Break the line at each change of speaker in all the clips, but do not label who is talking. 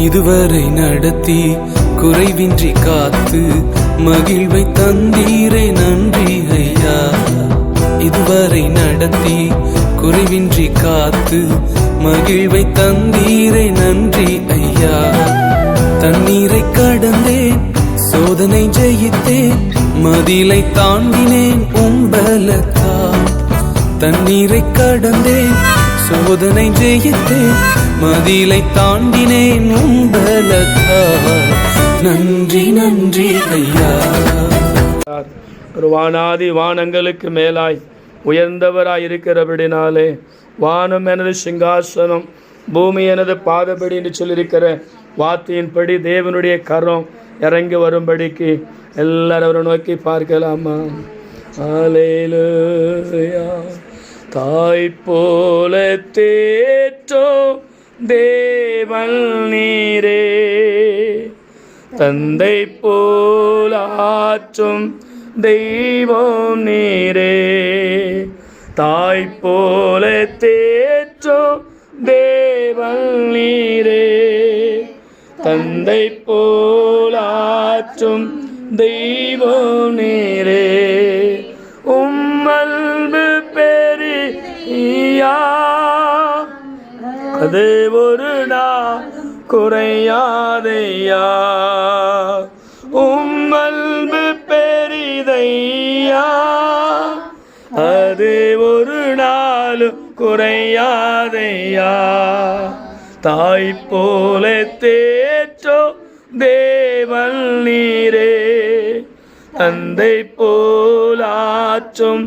இதுவரை நடத்தி குறைவின்றி காத்து மகிழ்வை தந்தீரே நன்றி ஐயா. இதுவரை நடத்தி குறைவின்றி காத்து மகிழ்வை தந்தீரே நன்றி ஐயா. தண்ணீரை கடந்தேன், சோதனை ஜெயித்தேன், மதிலை தாண்டினேன் உம்பலத்தால். தண்ணீரை கடந்தேன், சோதனை ஜெயித்தேன், மதிலை தாண்டினேன் உம்பலத்தால். நன்றி நன்றி ஐயா.
ஒரு வானாதி வானங்களுக்கு மேலாய் உயர்ந்தவராய் இருக்கிறபடினாலே வானம் எனது சிங்காசனம், பூமி எனது பாதபடி என்று சொல்லியிருக்கிற வார்த்தையின்படி தேவனுடைய கரம் இறங்கி வரும்படிக்கு எல்லாரும் அவரை நோக்கி பார்க்கலாமா? அல்லேலூயா. தாய் போல தேற்றோ தேவன் நீரே, தந்தை போலாற்றும் தெய்வம் நீரே. தாய் போல தேற்றோ தேவன் நீரே, தந்தை போலாற்றும் தெய்வம் நீரே. உம்மல்பு பெரியா, அது ஒரு நாள் குறையாதையா. உம்மல்பு பெரிதையா, அது ஒரு நாள் குறையாதையா. தாய் போல தேற்றோ தேவன் நீரே, தந்தை போலாற்றும்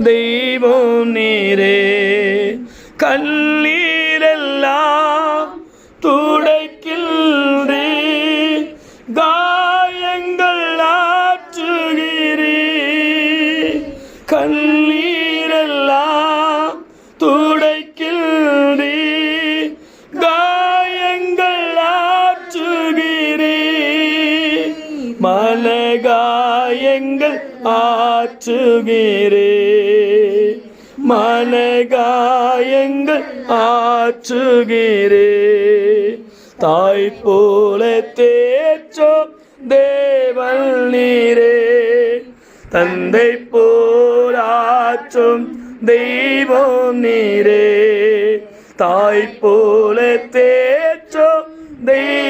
தெய்வம் நீரே. கண்ணீரெல்லாம் துடைக்கின்றே, காயங்கள் ஆற்றுகிறே. கண்ணீரெல்லாம் துடைக்கின்றே, காயங்கள் ஆற்றுகிறே. மனகாயங்கள் ஆற்றுகிறே, மனகாயங்கள் ஆற்றுகிறே. தாய் போல தேற்றோ தேவன் நீரே, தந்தை போலாற்றும் தெய்வம் நீரே. தாய் போல தேற்றோ தெய்வம்